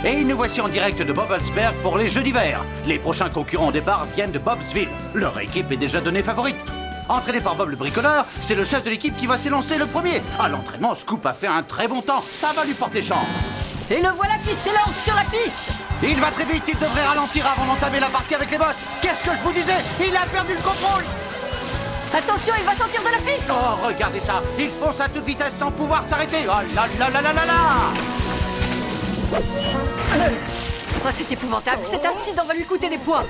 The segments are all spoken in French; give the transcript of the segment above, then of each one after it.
Et nous voici en direct de Bobblesberg pour les Jeux d'hiver. Les prochains concurrents au départ viennent de Bobsville. Leur équipe est déjà donnée favorite. Entraîné par Bob le bricoleur, c'est le chef de l'équipe qui va s'élancer le premier. À l'entraînement, Scoop a fait un très bon temps. Ça va lui porter chance. Et le voilà qui s'élance sur la piste. Il va très vite, il devrait ralentir avant d'entamer la partie avec les boss. Qu'est-ce que je vous disais? Il a perdu le contrôle. Attention, il va sortir de la piste. Oh, regardez ça. Il fonce à toute vitesse sans pouvoir s'arrêter. Oh là là là là là là. Oh, c'est épouvantable. Cet incident va lui coûter des points.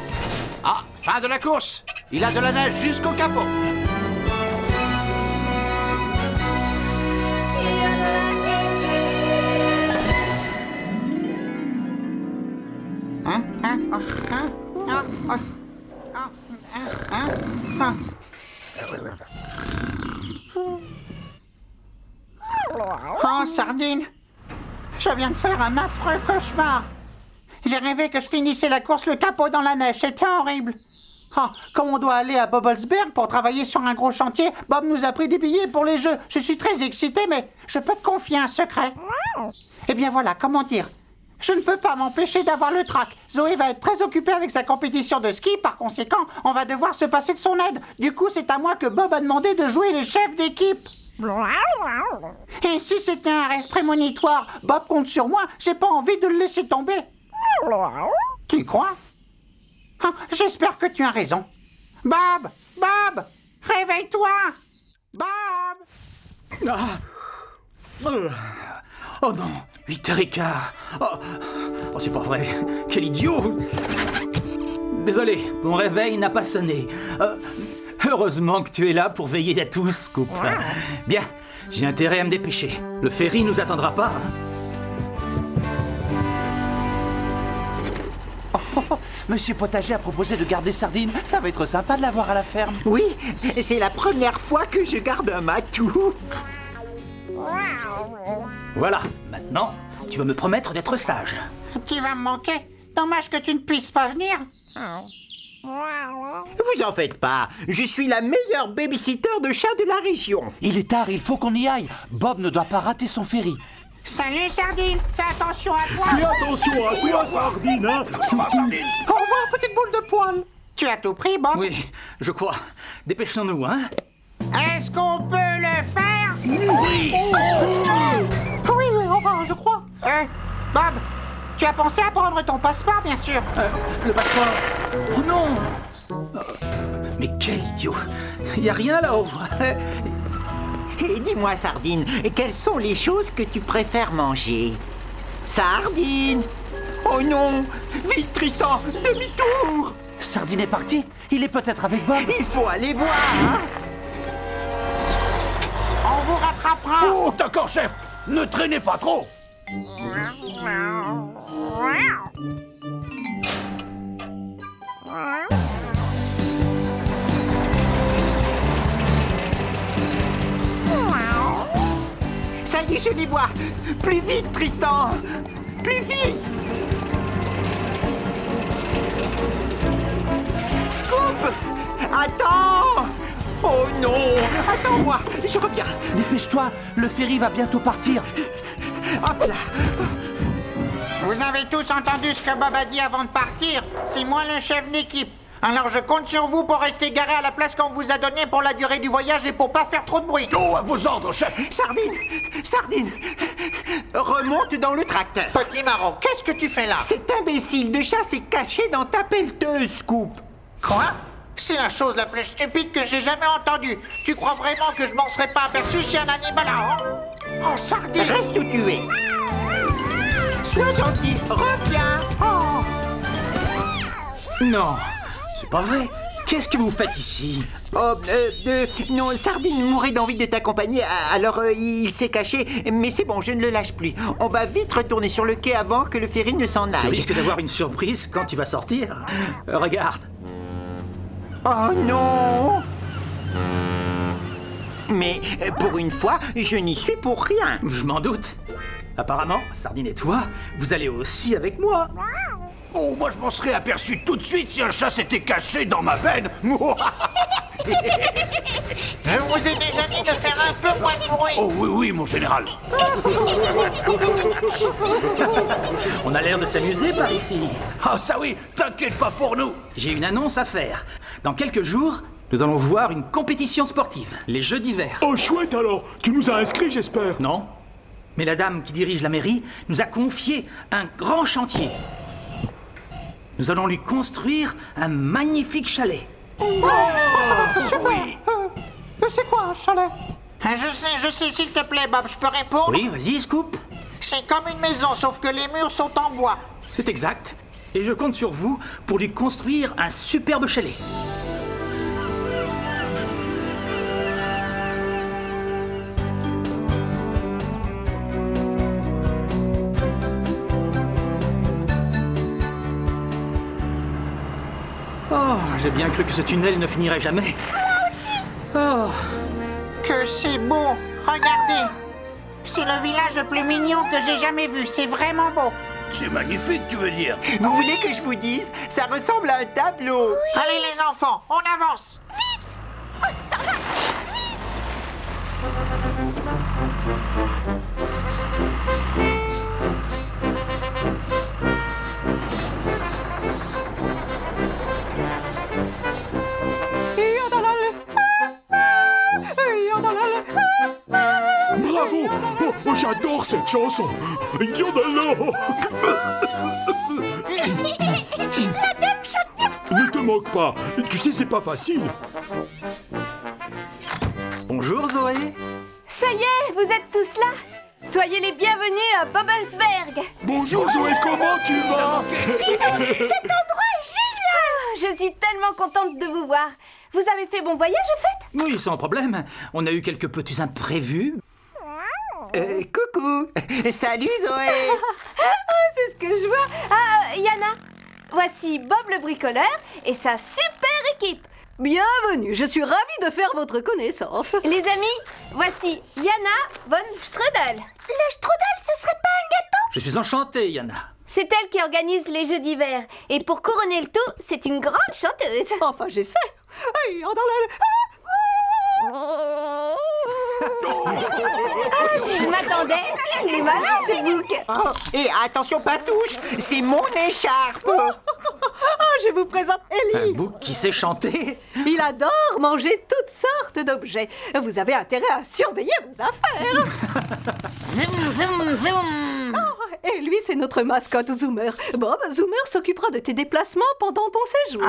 Ah, fin de la course. Il a de la neige jusqu'au capot. Oh, Sardine, je viens de faire un affreux cauchemar. J'ai rêvé que je finissais la course le capot dans la neige, c'était horrible. Oh, comme on doit aller à Bobblesberg pour travailler sur un gros chantier, Bob nous a pris des billets pour les jeux. Je suis très excité, mais je peux te confier un secret. Eh bien voilà, comment dire? Je ne peux pas m'empêcher d'avoir le trac. Zoé va être très occupée avec sa compétition de ski, par conséquent, on va devoir se passer de son aide. Du coup, c'est à moi que Bob a demandé de jouer le chef d'équipe. Et si c'était un rêve prémonitoire, Bob compte sur moi, j'ai pas envie de le laisser tomber. Tu crois? Ah, j'espère que tu as raison. Bob! Bob! Réveille-toi! Bob! Oh non, 8h15. Oh, c'est pas vrai. Quel idiot. Désolé, mon réveil n'a pas sonné. Heureusement que tu es là pour veiller à tous, Scoop. Bien, j'ai intérêt à me dépêcher. Le ferry nous attendra pas. Monsieur Potager a proposé de garder Sardine. Ça va être sympa de l'avoir à la ferme. Oui, c'est la première fois que je garde un matou. Voilà, maintenant, tu vas me promettre d'être sage. Tu vas me manquer. Dommage que tu ne puisses pas venir. Vous en faites pas, je suis la meilleure babysitter de chats de la région. Il est tard, il faut qu'on y aille. Bob ne doit pas rater son ferry. Salut Sardine, fais attention à toi. Fais attention à toi, Sardine, hein. Surtout... Au revoir, petite boule de poil. Tu as tout pris, Bob? Oui, je crois. Dépêchons-nous, hein. Est-ce qu'on peut le faire? Oui, enfin, je crois. Bob, tu as pensé à prendre ton passeport, bien sûr. Le passeport. Oh non. Mais quel idiot. Y a rien là-haut. Et dis-moi, Sardine, quelles sont les choses que tu préfères manger? Sardine! Oh non! Vite, Tristan! Demi-tour! Sardine est parti. Il est peut-être avec Bob. Il faut aller voir, hein? On vous rattrapera. Oh, d'accord, chef. Ne traînez pas trop. Ça y est, je les vois! Plus vite, Tristan! Plus vite! Scoop! Attends! Oh non! Attends-moi! Je reviens! Dépêche-toi, le ferry va bientôt partir. Hop là! Vous avez tous entendu ce que Bob a dit avant de partir. C'est moi le chef d'équipe. Alors je compte sur vous pour rester garé à la place qu'on vous a donnée pour la durée du voyage et pour pas faire trop de bruit. Oh, à vos ordres, chef. Sardine! Sardine! Remonte dans le tracteur. Petit marron, qu'est-ce que tu fais là? Cet imbécile de chat s'est caché dans ta pelleteuse, Scoop. Quoi? C'est la chose la plus stupide que j'ai jamais entendue. Tu crois vraiment que je m'en serais pas aperçu si un animal a... Oh, Sardine! Reste où tu es. Sois gentil, reviens. Oh. Non, c'est pas vrai. Qu'est-ce que vous faites ici? Non, Sardine mourait d'envie de t'accompagner, alors il s'est caché, mais c'est bon, je ne le lâche plus. On va vite retourner sur le quai avant que le ferry ne s'en Tu aille. risques d'avoir une surprise quand tu vas sortir. Regarde. Oh non! Mais pour une fois, je n'y suis pour rien. Je m'en doute. Apparemment, Sardine et toi, vous allez aussi avec moi. Oh, moi je m'en serais aperçu tout de suite si un chat s'était caché dans ma veine. Je vous ai déjà dit de faire un peu moins de bruit. Oh oui, oui, mon général. On a l'air de s'amuser par ici. Ah ça oui, t'inquiète pas pour nous. J'ai une annonce à faire. Dans quelques jours, nous allons voir une compétition sportive, les Jeux d'hiver. Oh chouette alors, tu nous as inscrits j'espère. Non, mais la dame qui dirige la mairie nous a confié un grand chantier. Nous allons lui construire un magnifique chalet. Oui. C'est quoi un chalet? Je sais, s'il te plaît, Bob, je peux répondre? Oui, vas-y, Scoop. C'est comme une maison, sauf que les murs sont en bois. C'est exact. Et je compte sur vous pour lui construire un superbe chalet. Oh, j'ai bien cru que ce tunnel ne finirait jamais. Moi aussi. Oh, Que c'est beau! Regardez! C'est le village le plus mignon que j'ai jamais vu, c'est vraiment beau! C'est magnifique, tu veux dire. Vous voulez que je vous dise? Ça ressemble à un tableau. Allez les enfants, on avance! Bravo. Oh, j'adore cette chanson. Yodalo. Ne te moque pas. Tu sais, c'est pas facile. bonjour Zoé. Ça y est, vous êtes tous là. Soyez les bienvenus à Bubblesberg. Bonjour Zoé, comment tu vas? Cet endroit est génial. Je suis tellement contente de vous voir. Vous avez fait bon voyage au fait? Oui, sans problème. On a eu quelques petits imprévus. Coucou. Salut Zoé. C'est ce que je vois. Ah, Yana, voici Bob le bricoleur et sa super équipe. Bienvenue, je suis ravie de faire votre connaissance. Les amis, voici Yana von Strudel. Le strudel, ce serait pas un gâteau? Je suis enchanté, Yana. C'est elle qui organise les Jeux d'hiver. Et pour couronner le tout, c'est une grande chanteuse. Enfin, j'essaie. Si je m'attendais, il est malin ce bouc. Oh, et attention, pas touche. C'est mon écharpe. Je vous présente Un Ellie. bouc qui sait chanter. Il adore manger toutes sortes d'objets. Vous avez intérêt à surveiller vos affaires. Et lui, c'est notre mascotte Zoomer. Bob, Zoomer s'occupera de tes déplacements pendant ton séjour.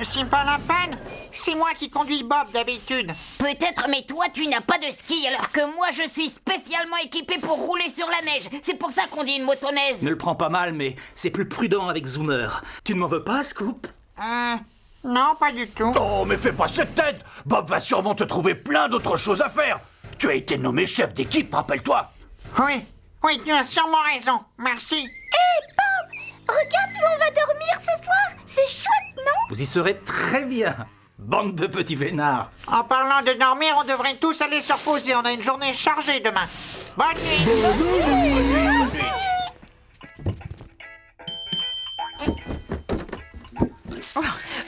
C'est pas la peine! C'est moi qui conduis Bob d'habitude. Peut-être, mais toi, tu n'as pas de ski, alors que moi, je suis spécialement équipé pour rouler sur la neige. C'est pour ça qu'on dit une motoneige. Ne le prends pas mal, mais c'est plus prudent avec Zoomer. Tu ne m'en veux pas, Scoop? Non, pas du tout. Oh, mais fais pas cette tête. Bob va sûrement te trouver plein d'autres choses à faire. Tu as été nommé chef d'équipe, rappelle-toi. Oui, tu as sûrement raison. Merci. Regarde où on va dormir ce soir. C'est chouette, non? Vous y serez très bien. Bande de petits vénards. En parlant de dormir, on devrait tous aller se reposer. On a une journée chargée demain. Bonne nuit.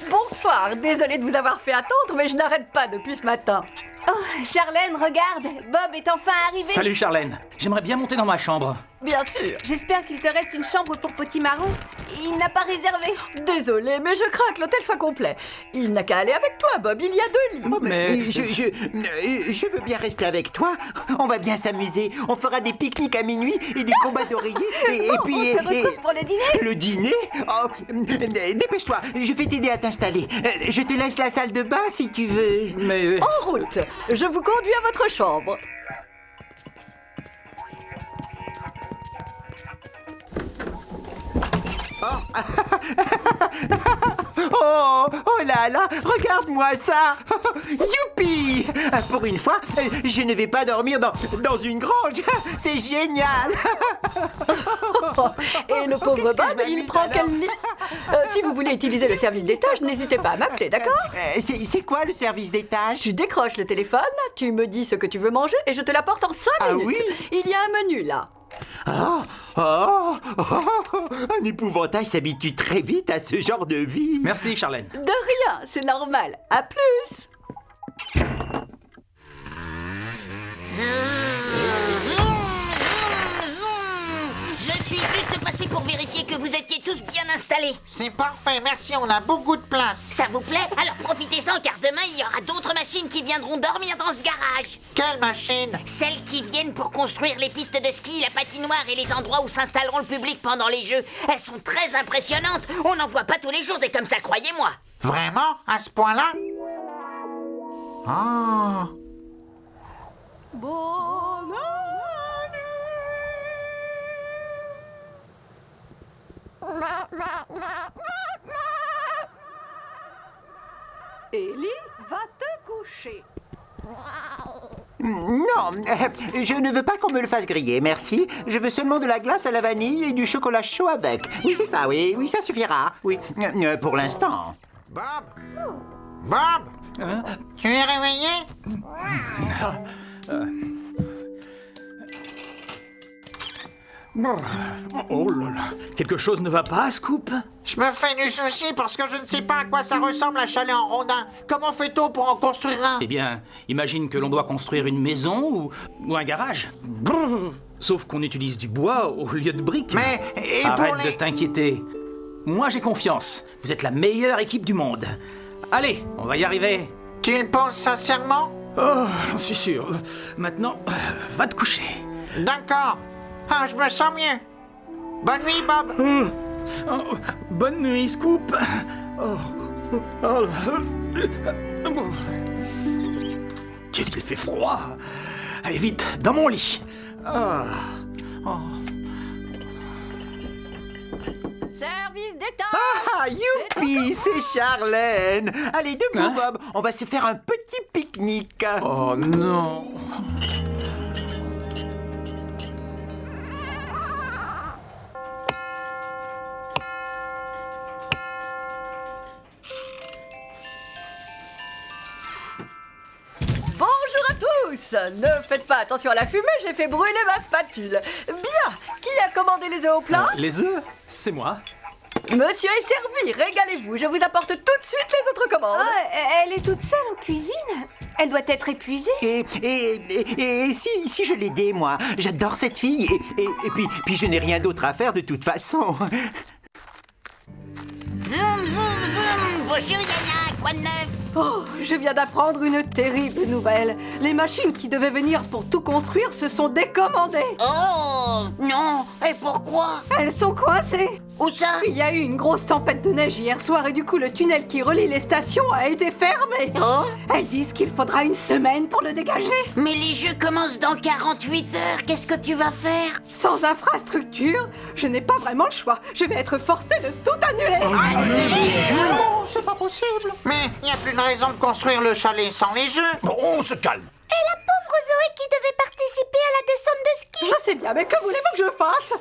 Bonsoir, désolée de vous avoir fait attendre, mais je n'arrête pas depuis ce matin. Oh, Charlène, regarde. Bob est enfin arrivé. Salut Charlène. J'aimerais bien monter dans ma chambre. Bien sûr. J'espère qu'il te reste une chambre pour Petit Marron. Il n'a pas réservé. Désolée, mais je crains que l'hôtel soit complet. Il n'a qu'à aller avec toi, Bob. Il y a 2 lits. Mais Je veux bien rester avec toi. On va bien s'amuser. On fera des pique-niques à minuit et des combats d'oreillers. Et puis... On se retrouve pour le dîner. Le dîner? Oh, dépêche-toi, je vais t'aider à t'installer. Je te laisse la salle de bain si tu veux. Mais... En route. Je vous conduis à votre chambre. Oh là là, regarde-moi ça. Youpi. Pour une fois, je ne vais pas dormir dans une grange. C'est génial. Et le pauvre Qu'est-ce que Bob, je il m'amuse prend alors. quel lit? Si vous voulez utiliser le service d'étage, n'hésitez pas à m'appeler, d'accord? C'est quoi le service d'étage? Tu décroches le téléphone, tu me dis ce que tu veux manger et je te l'apporte en 5 Ah minutes. oui? Il y a un menu là. Un épouvantail s'habitue très vite à ce genre de vie. Merci, Charlène. De rien, c'est normal. À plus. Je suis juste passé pour vérifier que vous étiez tous bien installés. C'est parfait, merci, on a beaucoup de place. Ça vous plaît? Alors profitez-en car demain il y aura d'autres machines qui viendront dormir dans ce garage. Quelle machine? Celles qui viennent pour construire les pistes de ski, la patinoire et les endroits où s'installeront le public pendant les jeux. Elles sont très impressionnantes. On n'en voit pas tous les jours des comme ça, croyez-moi. Vraiment? À ce point-là? Ah. Bonne nuit. Ellie, va te coucher. Non, je ne veux pas qu'on me le fasse griller, merci. Je veux seulement de la glace à la vanille et du chocolat chaud avec. Oui, c'est ça, oui, ça suffira. Oui, pour l'instant. Bob? Bob? Tu es réveillé? Oh là là. Quelque chose ne va pas, Scoop? Je me fais du souci parce que je ne sais pas à quoi ça ressemble un chalet en rondin. Comment fait-on pour en construire un? Eh bien, imagine que l'on doit construire une maison ou un garage. Sauf qu'on utilise du bois au lieu de briques. Mais, et Arrête pour de les... t'inquiéter. Moi, j'ai confiance. Vous êtes la meilleure équipe du monde. Allez, on va y arriver. Tu le penses sincèrement? Oh, j'en suis sûr. Maintenant, va te coucher. D'accord. Ah, je me sens mieux. Bonne nuit, Bob. Oh, bonne nuit, Scoop. Qu'est-ce qu'il fait froid. Allez, vite, dans mon lit. Service d'État. Ah, youpi, c'est Charlène. Allez, debout, Bob, on va se faire un petit pique-nique. Oh non. Bonjour à tous. Ne faites pas attention à la fumée, j'ai fait brûler ma spatule. Bien. Qui a commandé les œufs au plat? Les œufs, c'est moi. Monsieur est servi, régalez-vous. Je vous apporte tout de suite les autres commandes. Ah, elle est toute seule en cuisine. Elle doit être épuisée. Et si je l'aidais, moi? J'adore cette fille. Et puis je n'ai rien d'autre à faire de toute façon. Zoom, zoom, zoom. Bonjour Yana, quoi de neuf? Oh, je viens d'apprendre une terrible nouvelle. Les machines qui devaient venir pour tout construire se sont décommandées. Oh, non. Et pourquoi? Elles sont coincées. Où ça? Il y a eu une grosse tempête de neige hier soir et du coup le tunnel qui relie les stations a été fermé. Oh. Elles disent qu'il faudra une semaine pour le dégager. Mais les jeux commencent dans 48 heures. Qu'est-ce que tu vas faire? Sans infrastructure, je n'ai pas vraiment le choix. Je vais être forcée de tout annuler. Oh, c'est pas possible. Mais il n'y a plus de raison de construire le chalet sans les jeux. Bon, on se calme. Et la pauvre Zoé qui devait participer à la descente de ski. Je sais bien, mais que voulez-vous que je fasse?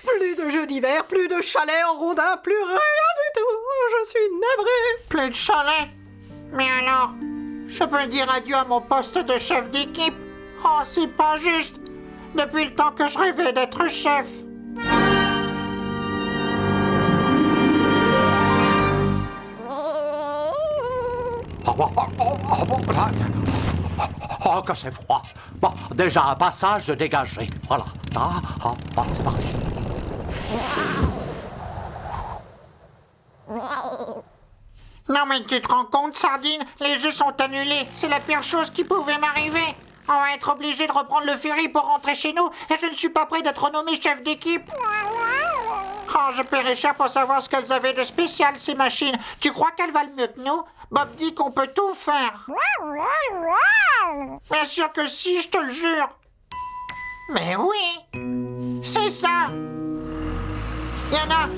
Plus de jeux d'hiver, plus de chalets en rondin, plus rien du tout. Je suis navrée. Plus de chalet. Mais alors, je peux dire adieu à mon poste de chef d'équipe? Oh, c'est pas juste. Depuis le temps que je rêvais d'être chef. Oh, que c'est froid. Bon, déjà un passage de dégagé. Voilà. C'est parti. Non mais tu te rends compte, Sardine? Les jeux sont annulés. C'est la pire chose qui pouvait m'arriver. On va être obligé de reprendre le ferry pour rentrer chez nous et je ne suis pas prêt d'être nommé chef d'équipe. Oh, je paierais cher pour savoir ce qu'elles avaient de spécial, ces machines. Tu crois qu'elles valent mieux que nous? Bob dit qu'on peut tout faire. Bien sûr que si, je te le jure. Mais oui, c'est ça. Yana,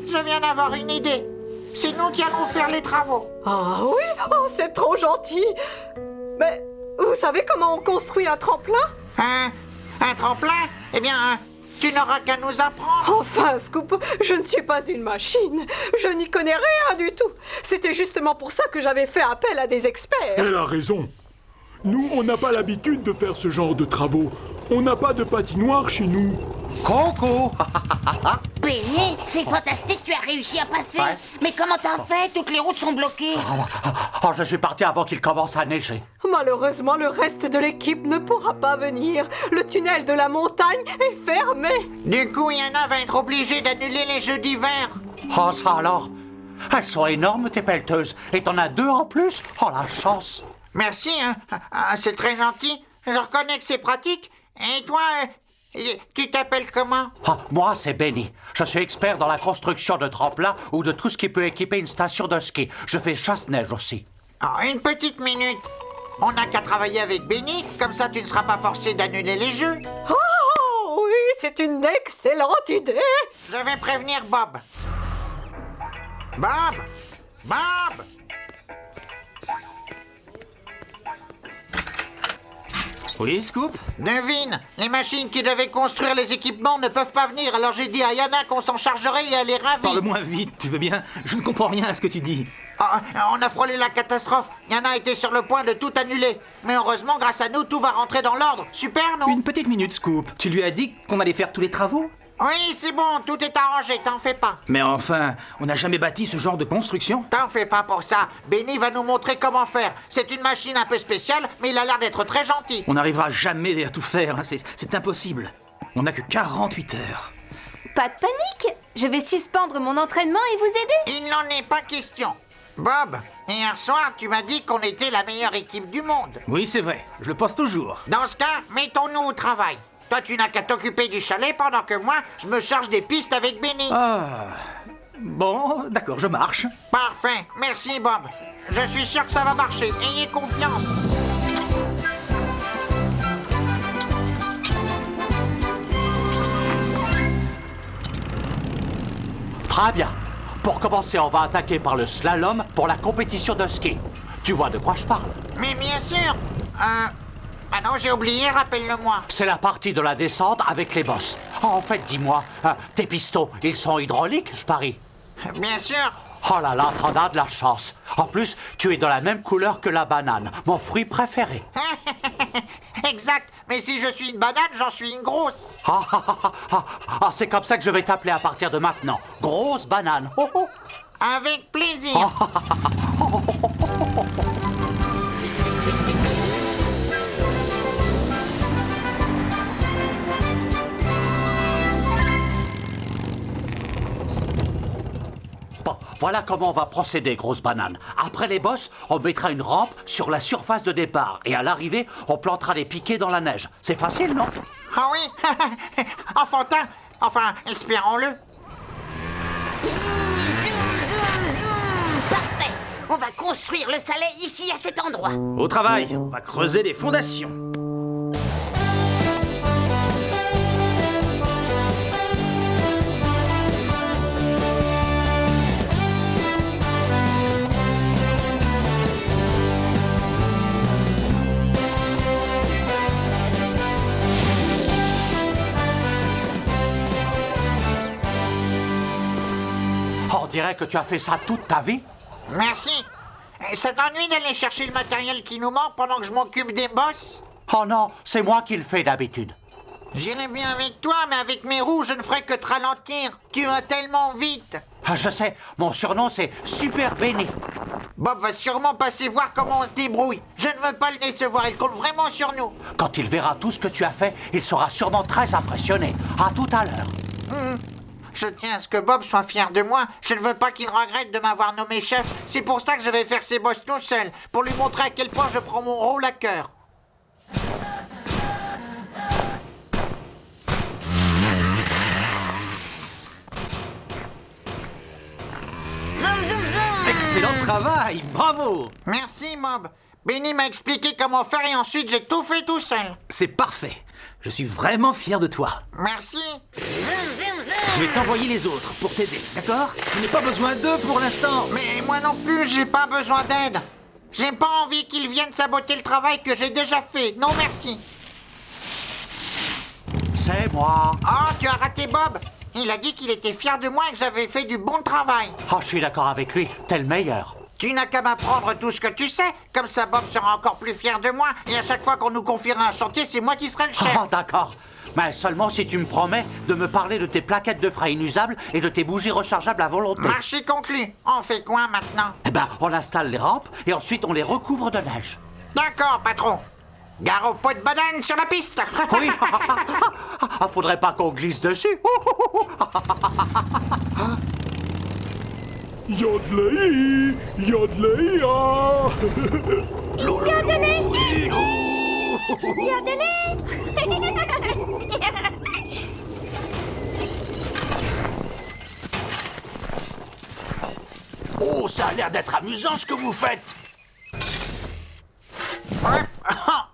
je viens d'avoir une idée. C'est nous qui allons faire les travaux. Ah oui? Oh, c'est trop gentil. Mais vous savez comment on construit un tremplin? Un tremplin? Eh bien, tu n'auras qu'à nous apprendre. Enfin, Scoop, je ne suis pas une machine. Je n'y connais rien du tout. C'était justement pour ça que j'avais fait appel à des experts. Elle a raison. Nous, on n'a pas l'habitude de faire ce genre de travaux. On n'a pas de patinoire chez nous. Coucou. Benny, c'est fantastique, tu as réussi à passer. Ouais. Mais comment t'as fait? Toutes les routes sont bloquées. Oh, je suis parti avant qu'il commence à neiger. Malheureusement, le reste de l'équipe ne pourra pas venir. Le tunnel de la montagne est fermé. Du coup, Yana va être obligée d'annuler les jeux d'hiver. Oh, ça alors? Elles sont énormes, tes pelleteuses. Et t'en as 2 en plus? Oh, la chance. Merci, hein. Ah, c'est très gentil. Je reconnais que c'est pratique. Et toi, tu t'appelles comment? Ah, moi, c'est Benny. Je suis expert dans la construction de tremplins ou de tout ce qui peut équiper une station de ski. Je fais chasse-neige aussi. Ah, une petite minute. On n'a qu'à travailler avec Benny, comme ça tu ne seras pas forcé d'annuler les jeux. Oh oui, c'est une excellente idée. Je vais prévenir Bob. Bob! Bob! Oui, Scoop? Devine, les machines qui devaient construire les équipements ne peuvent pas venir, alors j'ai dit à Yana qu'on s'en chargerait et elle est ravie. Parle moins vite, tu veux bien? Je ne comprends rien à ce que tu dis. Ah, on a frôlé la catastrophe. Yana était sur le point de tout annuler. Mais heureusement, grâce à nous, tout va rentrer dans l'ordre. Super, non? Une petite minute, Scoop. Tu lui as dit qu'on allait faire tous les travaux? Oui, c'est bon, tout est arrangé, t'en fais pas. Mais enfin, on n'a jamais bâti ce genre de construction. T'en fais pas pour ça. Benny va nous montrer comment faire. C'est une machine un peu spéciale, mais il a l'air d'être très gentil. On n'arrivera jamais à tout faire, hein. C'est impossible. On n'a que 48 heures. Pas de panique, je vais suspendre mon entraînement et vous aider. Il n'en est pas question. Bob, hier soir, tu m'as dit qu'on était la meilleure équipe du monde. Oui, c'est vrai. Je le pense toujours. Dans ce cas, mettons-nous au travail. Toi, tu n'as qu'à t'occuper du chalet pendant que moi, je me charge des pistes avec Benny. Ah... Bon, d'accord, je marche. Parfait. Merci, Bob. Je suis sûr que ça va marcher. Ayez confiance. Très bien. Pour commencer, on va attaquer par le slalom pour la compétition de ski. Tu vois de quoi je parle? Mais bien sûr. Ah non, j'ai oublié, rappelle-le-moi. C'est la partie de la descente avec les bosses. En fait, dis-moi, tes pistons, ils sont hydrauliques, je parie? Bien sûr. Oh là là, t'en as de la chance. En plus, tu es de la même couleur que la banane, mon fruit préféré. Exact. Mais si je suis une banane, j'en suis une grosse. C'est comme ça que je vais t'appeler à partir de maintenant. Grosse banane. Oh, oh. Avec plaisir. Bon, voilà comment on va procéder, grosse banane. Après les bosses, on mettra une rampe sur la surface de départ. Et à l'arrivée, on plantera des piquets dans la neige. C'est facile, non? Ah oui. Enfantin. Enfin, espérons-le. Zoom, zoom, zoom. Parfait. On va construire le chalet ici, à cet endroit. Au travail, on va creuser des fondations. On dirait que tu as fait ça toute ta vie. Merci. Ça t'ennuie d'aller chercher le matériel qui nous manque pendant que je m'occupe des bosses? Oh non, c'est moi qui le fais d'habitude. J'irai bien avec toi, mais avec mes roues, je ne ferai que te ralentir. Tu vas tellement vite. Je sais, mon surnom c'est Super Benny. Bob va sûrement passer voir comment on se débrouille. Je ne veux pas le décevoir, il compte vraiment sur nous. Quand il verra tout ce que tu as fait, il sera sûrement très impressionné. À tout à l'heure. Je tiens à ce que Bob soit fier de moi. Je ne veux pas qu'il regrette de m'avoir nommé chef. C'est pour ça que je vais faire ses bosses tout seul, pour lui montrer à quel point je prends mon rôle à cœur. Zoom, zoom, zoom. Excellent travail, bravo. Merci, Bob. Benny m'a expliqué comment faire et ensuite j'ai tout fait tout seul. C'est parfait. Je suis vraiment fier de toi. Merci. Zoom, zoom, zoom. Je vais t'envoyer les autres pour t'aider, d'accord? Je n'ai pas besoin d'eux pour l'instant. Mais moi non plus, j'ai pas besoin d'aide. J'ai pas envie qu'ils viennent saboter le travail que j'ai déjà fait. Non, merci. C'est moi. Oh, tu as raté Bob. Il a dit qu'il était fier de moi et que j'avais fait du bon travail. Oh, je suis d'accord avec lui, t'es le meilleur. Tu n'as qu'à m'apprendre tout ce que tu sais. Comme ça, Bob sera encore plus fier de moi. Et à chaque fois qu'on nous confiera un chantier, c'est moi qui serai le chef. Oh, d'accord. Mais seulement si tu me promets de me parler de tes plaquettes de frein inusables et de tes bougies rechargeables à volonté. Marché conclu. On fait quoi maintenant? Eh ben, on installe les rampes et ensuite on les recouvre de neige. D'accord, patron. Gare au pot de banane sur la piste. Oui. Ah, faudrait pas qu'on glisse dessus. Yodelei, yodelei, ah. Oh, ça a l'air d'être amusant ce que vous faites. Ah,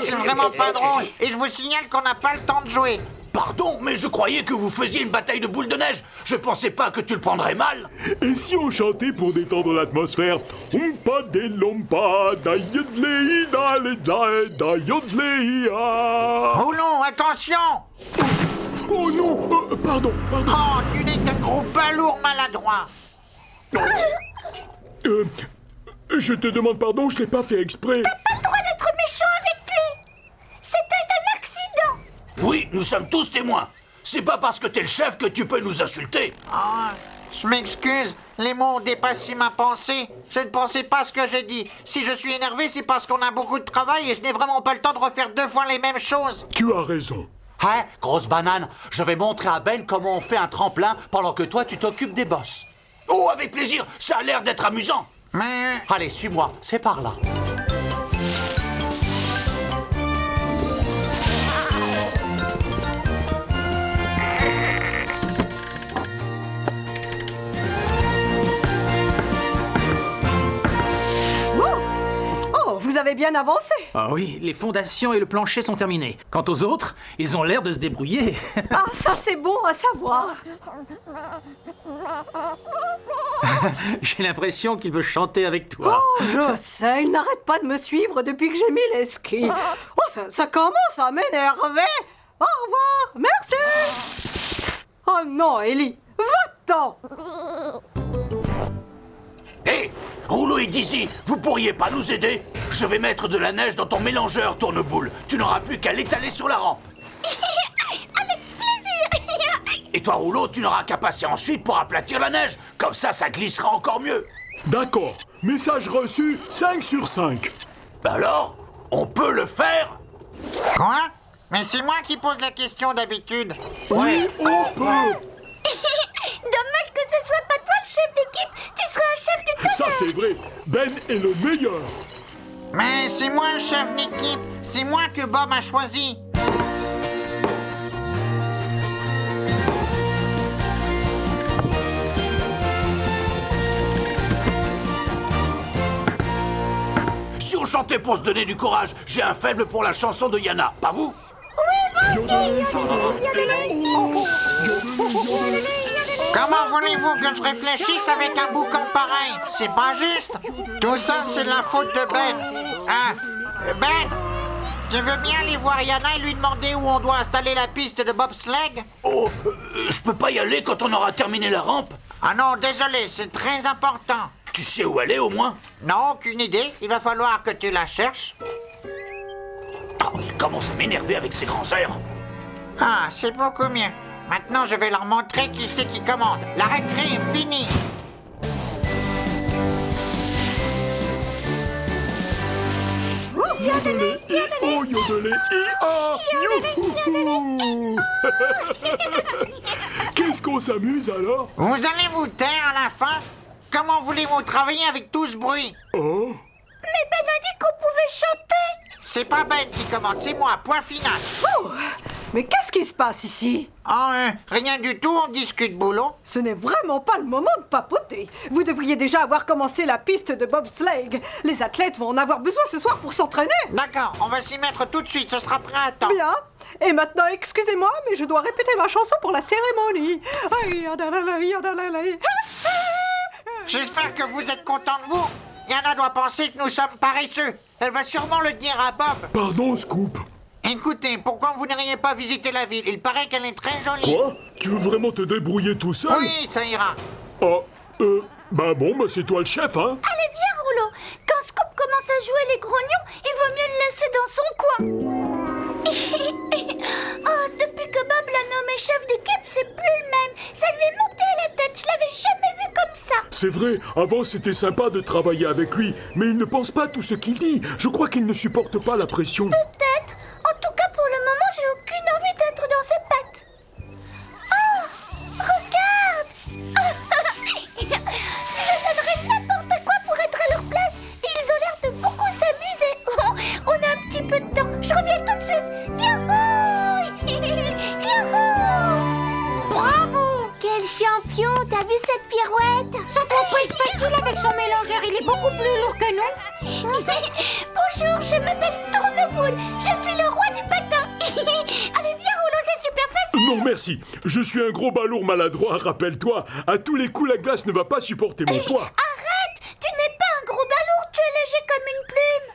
c'est vraiment pas drôle. Et je vous signale qu'on n'a pas le temps de jouer. Pardon, mais je croyais que vous faisiez une bataille de boules de neige. Je pensais pas que tu le prendrais mal. Et si on chantait pour détendre l'atmosphère? Oompa de lompa, da yodelei, da le da yodelei, ah. Roulon, attention. Oh non, pardon. Oh, tu n'es qu'un gros balourd maladroit. Je te demande pardon, je l'ai pas fait exprès. Pas le droit d'être méchant avec lui. C'était un accident. Oui, nous sommes tous témoins. C'est pas parce que t'es le chef que tu peux nous insulter. Ah, je m'excuse, les mots ont dépassé ma pensée. Je ne pensais pas ce que j'ai dit. Si je suis énervé, c'est parce qu'on a beaucoup de travail et je n'ai vraiment pas le temps de refaire 2 fois les mêmes choses. Tu as raison. Hein, grosse banane, je vais montrer à Ben comment on fait un tremplin pendant que toi tu t'occupes des bosses. Oh, avec plaisir, ça a l'air d'être amusant. Mais... Allez, suis-moi, c'est par là. Oh, vous avez bien avancé. Ah oui, les fondations et le plancher sont terminés. Quant aux autres, ils ont l'air de se débrouiller. Ah, ça c'est bon à savoir. J'ai l'impression qu'il veut chanter avec toi. Oh, je sais, il n'arrête pas de me suivre depuis que j'ai mis les skis. Oh, ça commence à m'énerver. Au revoir, merci. Oh non, Ellie, va-t'en. Hé, Rouleau et Dizzy, vous pourriez pas nous aider? Je vais mettre de la neige dans ton mélangeur tourne-boule. Tu n'auras plus qu'à l'étaler sur la rampe. Avec plaisir. Et toi, Rouleau, tu n'auras qu'à passer ensuite pour aplatir la neige. Comme ça glissera encore mieux. D'accord. Message reçu 5 sur 5. Alors, on peut le faire? Quoi? Mais c'est moi qui pose la question d'habitude. Oui, on peut. Dommage que ce soit pas toi le chef d'équipe. Tu seras un chef du tonnerre. Ça c'est vrai. Ben est le meilleur. Mais c'est moi le chef d'équipe. C'est moi que Bob a choisi. Si on chantait pour se donner du courage, j'ai un faible pour la chanson de Yana, pas vous? Comment voulez-vous que je réfléchisse avec un boucan pareil? C'est pas juste. Tout ça, c'est de la faute de Ben. Hein? Ben, tu veux bien aller voir Yana et lui demander où on doit installer la piste de bobsleigh? Oh, je peux pas y aller quand on aura terminé la rampe? Ah non, désolé, c'est très important. Tu sais où aller au moins? Non, aucune idée. Il va falloir que tu la cherches. Oh, il commence à m'énerver avec ses grands airs. Ah, c'est beaucoup mieux. Maintenant, je vais leur montrer qui c'est qui commande. La récré est finie. Oh, yodelé, ia, youhou. Qu'est-ce qu'on s'amuse alors? Vous allez vous taire à la fin? Comment voulez-vous travailler avec tout ce bruit? Oh. Mais Ben a dit qu'on pouvait chanter. C'est pas Ben qui commande, c'est moi, point final. Oh, mais qu'est-ce qui se passe ici? Rien du tout, on discute boulot. Ce n'est vraiment pas le moment de papoter. Vous devriez déjà avoir commencé la piste de bobsleigh. Les athlètes vont en avoir besoin ce soir pour s'entraîner. D'accord, on va s'y mettre tout de suite, ce sera prêt à temps. Bien. Et maintenant, excusez-moi, mais je dois répéter ma chanson pour la cérémonie. J'espère que vous êtes content de vous. Yana doit penser que nous sommes paresseux. Elle va sûrement le dire à Bob. Pardon, Scoop. Écoutez, pourquoi vous n'iriez pas visiter la ville? Il paraît qu'elle est très jolie. Quoi? Tu veux vraiment te débrouiller tout seul? Oui, ça ira. Ah, bah bon, bah c'est toi le chef, hein? Allez, viens, Rouleau. Quand Scoop jouer les grognons, il vaut mieux le laisser dans son coin. Oh, depuis que Bob l'a nommé chef d'équipe, c'est plus le même. Ça lui est monté à la tête, je l'avais jamais vu comme ça. C'est vrai, avant c'était sympa de travailler avec lui, mais il ne pense pas tout ce qu'il dit. Je crois qu'il ne supporte pas la pression. Peut-être. En tout cas, pour le moment, j'ai aucune envie d'être dans ses pattes. Oh, regarde. Je donnerais n'importe quoi pour être à leur place. Ils ont l'air de beaucoup s'amuser. On a un petit peu de temps. Je reviens tout de suite. Youhou! Youhou! Bravo! Quel champion! T'as vu cette pirouette? Ça doit pas être facile avec son mélangeur. Il est beaucoup plus lourd que nous. Bonjour, je m'appelle Tourneboule. Je suis le roi du patin. Allez, viens, Rouleau, c'est super facile. Non, merci. Je suis un gros balourd maladroit, rappelle-toi. À tous les coups, la glace ne va pas supporter mon poids. Arrête! Tu n'es pas un gros balourd, tu es léger comme une plume.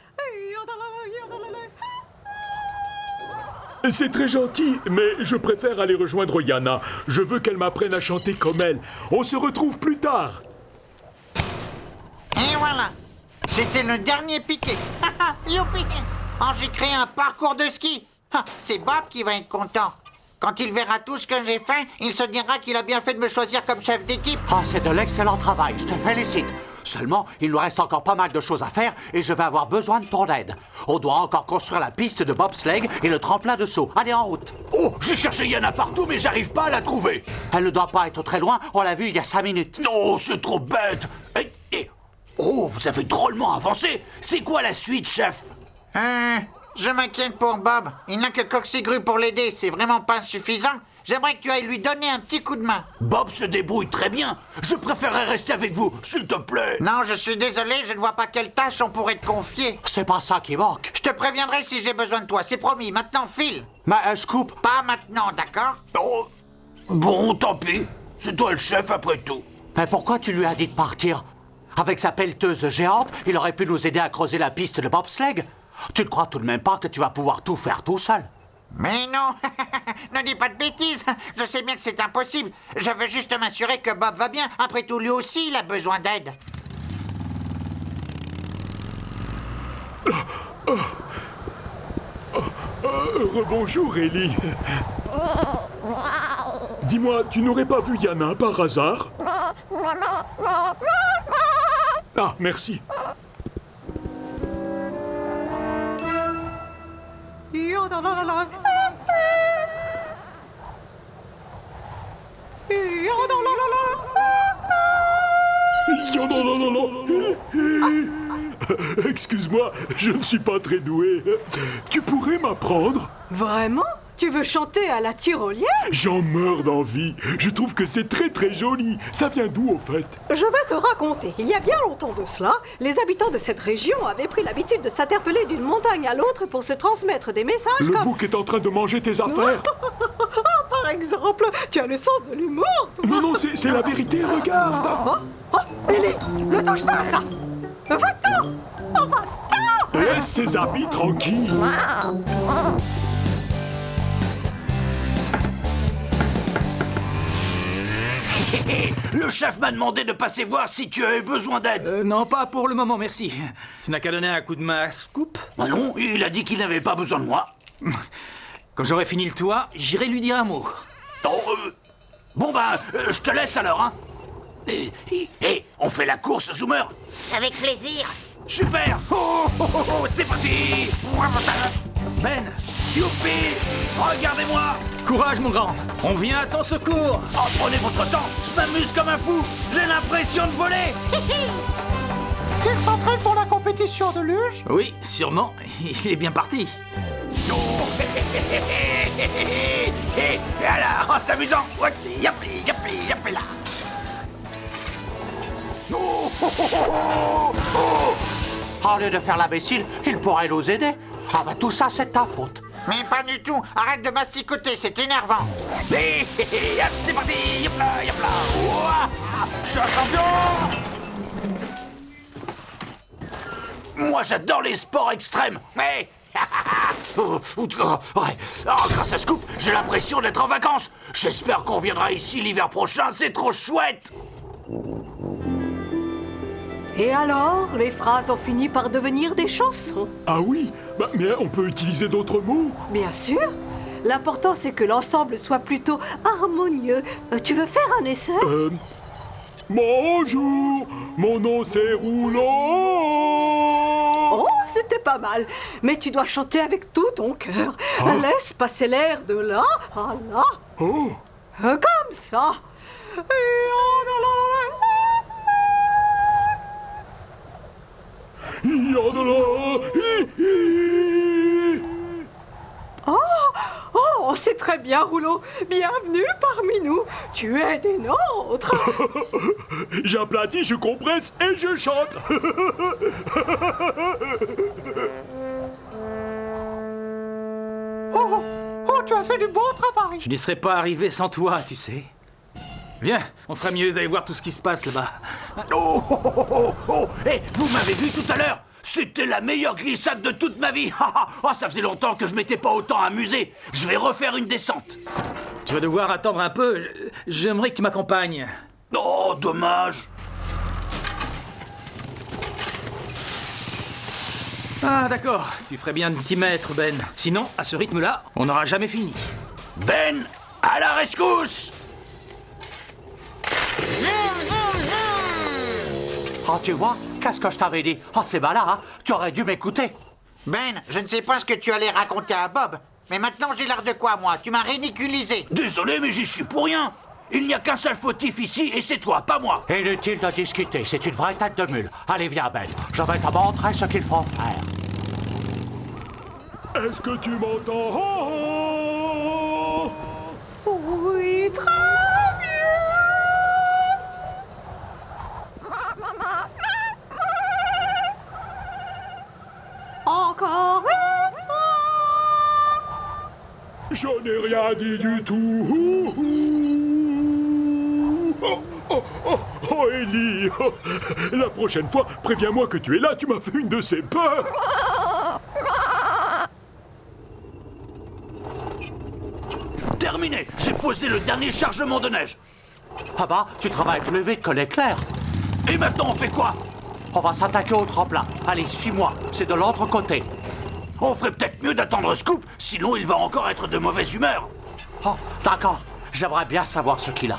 C'est très gentil, mais je préfère aller rejoindre Yana. Je veux qu'elle m'apprenne à chanter comme elle. On se retrouve plus tard. Et voilà. C'était le dernier piqué. Youpi! Oh, j'ai créé un parcours de ski. C'est Bob qui va être content. Quand il verra tout ce que j'ai fait, il se dira qu'il a bien fait de me choisir comme chef d'équipe. Oh, c'est de l'excellent travail, je te félicite. Seulement, il nous reste encore pas mal de choses à faire et je vais avoir besoin de ton aide. On doit encore construire la piste de bobsleigh et le tremplin de saut. Allez, en route. Oh, j'ai cherché Yana partout, mais j'arrive pas à la trouver. Elle ne doit pas être très loin, on l'a vue il y a 5 minutes. Non, c'est trop bête. Oh, vous avez drôlement avancé. C'est quoi la suite, chef? Je m'inquiète pour Bob. Il n'a que Coxigru pour l'aider. C'est vraiment pas suffisant. J'aimerais que tu ailles lui donner un petit coup de main. Bob se débrouille très bien. Je préférerais rester avec vous, s'il te plaît. Non, je suis désolé, je ne vois pas quelle tâche on pourrait te confier. C'est pas ça qui manque. Je te préviendrai si j'ai besoin de toi, c'est promis. Maintenant, file. Mais Scoop... Pas maintenant, d'accord? Oh, bon, tant pis. C'est toi le chef, après tout. Mais pourquoi tu lui as dit de partir? Avec sa pelleteuse géante, il aurait pu nous aider à creuser la piste de bobsleigh. Tu ne crois tout de même pas que tu vas pouvoir tout faire tout seul? Mais non. Ne dis pas de bêtises. Je sais bien que c'est impossible. Je veux juste m'assurer que Bob va bien. Après tout, lui aussi, il a besoin d'aide. Rebonjour, Ellie. Dis-moi, tu n'aurais pas vu Yana par hasard? Ah, merci. Excuse-moi, je ne suis pas très doué. Tu pourrais m'apprendre? Vraiment? Tu veux chanter à la tyrolienne? J'en meurs d'envie. Je trouve que c'est très très joli. Ça vient d'où au fait? Je vais te raconter. Il y a bien longtemps de cela, les habitants de cette région avaient pris l'habitude de s'interpeller d'une montagne à l'autre pour se transmettre des messages Le comme... bouc est en train de manger tes affaires. Par exemple, tu as le sens de l'humour, toi. Non, c'est la vérité, regarde. Ellie, ne touche pas à ça. Va-t'en. Oh, va-t'en. Laisse ses habits tranquilles. Le chef m'a demandé de passer voir si tu avais besoin d'aide. Non, pas pour le moment, merci. Tu n'as qu'à donner un coup de main à Scoop. Ah non, il a dit qu'il n'avait pas besoin de moi. Quand j'aurai fini le toit, j'irai lui dire un mot. Oh, bon je te laisse alors, hein. On fait la course, Zoomer? Avec plaisir. Super. C'est parti. Ben, Youpi. Regardez-moi. Courage, mon grand. On vient à ton secours. Oh, prenez votre temps. Je m'amuse comme un fou. J'ai l'impression de voler. Tu s'entraîne pour la compétition de luge? Oui, sûrement. Il est bien parti. Et alors, c'est amusant. Yappi là. Au lieu de faire l'imbécile, il pourrait nous aider. Ah bah tout ça, c'est ta faute. Mais pas du tout. Arrête de masticoter, c'est énervant. C'est parti. Yap là. Ouah, je suis un champion. Moi, j'adore les sports extrêmes. Mais... grâce à Scoop, j'ai l'impression d'être en vacances. J'espère qu'on viendra ici l'hiver prochain, c'est trop chouette. Et alors, les phrases ont fini par devenir des chansons. Ah oui, bah, mais on peut utiliser d'autres mots. Bien sûr. L'important, c'est que l'ensemble soit plutôt harmonieux. Tu veux faire un essai? Bonjour, mon nom c'est Rouleau. Oh, c'était pas mal. Mais tu dois chanter avec tout ton cœur. Laisse passer l'air de là à là. Oh. Comme ça. Oh, c'est très bien, Rouleau. Bienvenue parmi nous. Tu es des nôtres. J'aplatis, je compresse et je chante. Oh, tu as fait du beau travail. Je n'y serais pas arrivé sans toi, tu sais. Viens, on ferait mieux d'aller voir tout ce qui se passe là-bas. Oh, oh, oh, oh, oh. Hé, vous m'avez vu tout à l'heure? C'était la meilleure glissade de toute ma vie. Oh, ça faisait longtemps que je m'étais pas autant amusé. Je vais refaire une descente. Tu vas devoir attendre un peu. J'aimerais que tu m'accompagnes. Oh, dommage. Ah, d'accord. Tu ferais bien de t'y mettre, Ben. Sinon, à ce rythme-là, on n'aura jamais fini. Ben, à la rescousse! Oh, tu vois, qu'est-ce que je t'avais dit? Oh, c'est malin, hein? Tu aurais dû m'écouter. Ben, je ne sais pas ce que tu allais raconter à Bob, mais maintenant j'ai l'air de quoi, moi? Tu m'as ridiculisé. Désolé, mais j'y suis pour rien. Il n'y a qu'un seul fautif ici, et c'est toi, pas moi. Inutile de discuter, c'est une vraie tête de mule. Allez, viens, Ben. Je vais te montrer ce qu'il faut faire. Est-ce que tu m'entends? Oui, très bien. Encore une fois. Je n'ai rien dit du tout. Oh, Ellie. La prochaine fois, préviens-moi que tu es là, tu m'as fait une de ces peurs. Terminé, j'ai posé le dernier chargement de neige. Ah bah, tu travailles plus vite que l'éclair. Et maintenant, on fait quoi? On va s'attaquer au tremplin. Allez, suis-moi, c'est de l'autre côté. On ferait peut-être mieux d'attendre Scoop, sinon il va encore être de mauvaise humeur. Oh, d'accord. J'aimerais bien savoir ce qu'il a.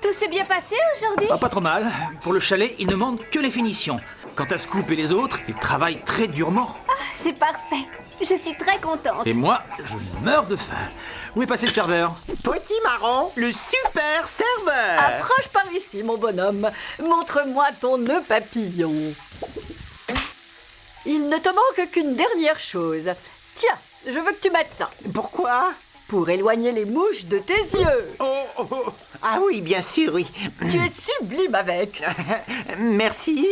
Tout s'est bien passé aujourd'hui? Pas trop mal. Pour le chalet, il ne manque que les finitions. Quant à Scoop et les autres, ils travaillent très durement. Ah, c'est parfait. Je suis très contente. Et moi, je meurs de faim. Où est passé le serveur? Petit Marron, le super serveur. Approche par ici, mon bonhomme. Montre-moi ton nœud papillon. Il ne te manque qu'une dernière chose. Tiens, je veux que tu mettes ça. Pourquoi? Pour éloigner les mouches de tes yeux. Ah oui, bien sûr, oui. Tu es sublime avec. Merci.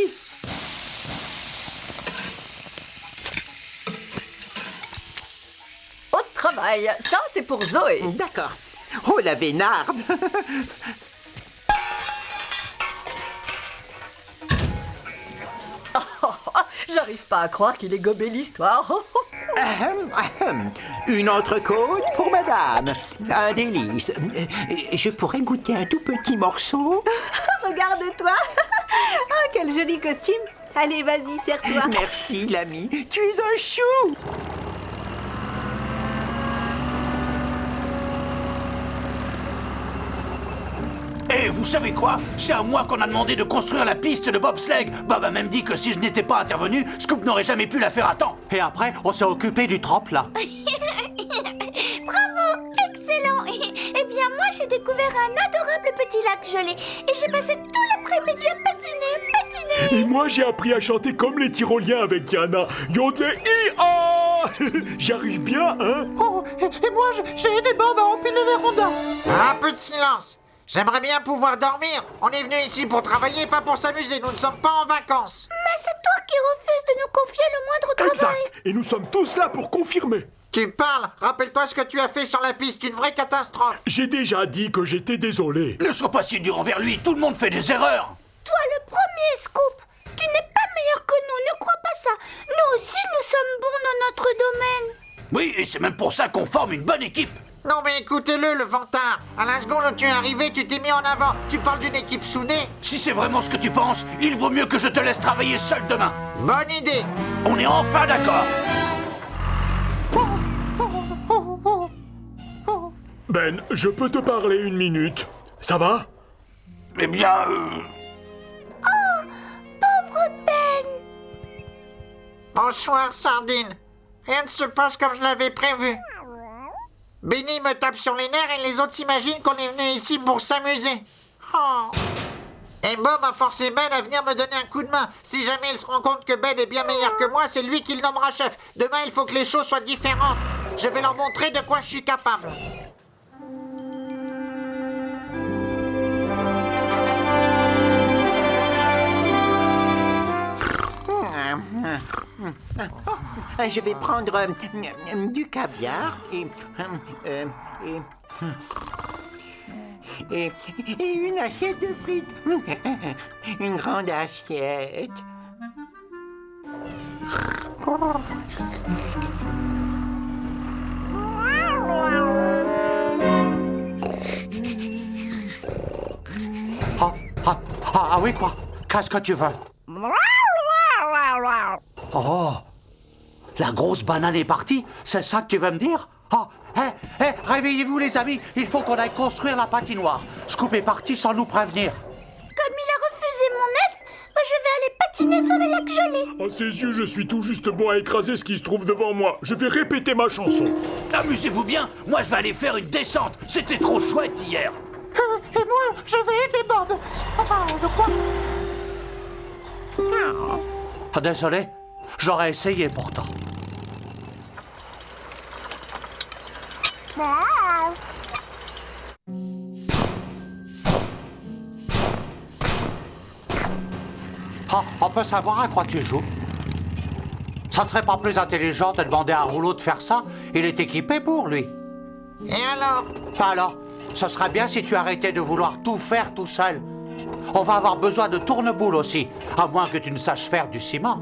Au travail. Ça, c'est pour Zoé. D'accord. Oh, la vénarde. J'arrive pas à croire qu'il ait gobé l'histoire. Une autre côte pour madame. Un délice. Je pourrais goûter un tout petit morceau? Regarde-toi. Oh, quel joli costume. Allez, vas-y, serre-toi. Merci, l'ami. Tu es un chou. Et vous savez quoi? C'est à moi qu'on a demandé de construire la piste de bobsleigh. Bob a même dit que si je n'étais pas intervenu, Scoop n'aurait jamais pu la faire à temps. Et après, on s'est occupé du tremplin. Bravo, excellent. Eh bien, moi, j'ai découvert un adorable petit lac gelé et j'ai passé tout l'après-midi à patiner. Et moi, j'ai appris à chanter comme les tyroliens avec Yana. Yodelé, i-a. J'arrive bien, hein? Oh, et moi, j'ai aidé Bob à empiler les rondins. Un peu de silence. J'aimerais bien pouvoir dormir. On est venu ici pour travailler, pas pour s'amuser. Nous ne sommes pas en vacances. Mais c'est toi qui refuses de nous confier le moindre travail. Exact. Et nous sommes tous là pour confirmer. Tu parles? Rappelle-toi ce que tu as fait sur la piste, une vraie catastrophe. J'ai déjà dit que j'étais désolé. Ne sois pas si dur envers lui, tout le monde fait des erreurs. Toi le premier, Scoop. Tu n'es pas meilleur que nous, ne crois pas ça. Nous aussi, nous sommes bons dans notre domaine. Oui, et c'est même pour ça qu'on forme une bonne équipe. Non mais écoutez-le, le vantard. À la seconde où tu es arrivé, tu t'es mis en avant. Tu parles d'une équipe soudée? Si c'est vraiment ce que tu penses, il vaut mieux que je te laisse travailler seul demain. Bonne idée. On est enfin d'accord. Ben, je peux te parler une minute. Ça va? Eh bien, Pauvre Ben. Bonsoir, Sardine. Rien ne se passe comme je l'avais prévu. Benny me tape sur les nerfs et les autres s'imaginent qu'on est venu ici pour s'amuser. Oh. Et Bob a forcé Ben à venir me donner un coup de main. Si jamais il se rend compte que Ben est bien meilleur que moi, c'est lui qui le nommera chef. Demain, il faut que les choses soient différentes. Je vais leur montrer de quoi je suis capable. Je vais prendre du caviar et une assiette de frites. Une grande assiette. Ah oui, quoi? Qu'est-ce que tu veux? Oh, la grosse banane est partie? C'est ça que tu veux me dire? Oh, réveillez-vous les amis, il faut qu'on aille construire la patinoire. Scoop est parti sans nous prévenir. Comme il a refusé mon aide, je vais aller patiner sur le lac gelé. À ses yeux, je suis tout juste bon à écraser ce qui se trouve devant moi. Je vais répéter ma chanson. amusez-vous bien. Moi, je vais aller faire une descente. C'était trop chouette hier. Et moi, je vais aider Bob. Enfin, je crois. Ah, désolé, j'aurais essayé pourtant. Ah, on peut savoir à quoi tu joues? Ça ne serait pas plus intelligent de demander à Rouleau de faire ça? Il est équipé pour, lui. Et alors? Alors, ce serait bien si tu arrêtais de vouloir tout faire tout seul. On va avoir besoin de tourne-boule aussi, à moins que tu ne saches faire du ciment.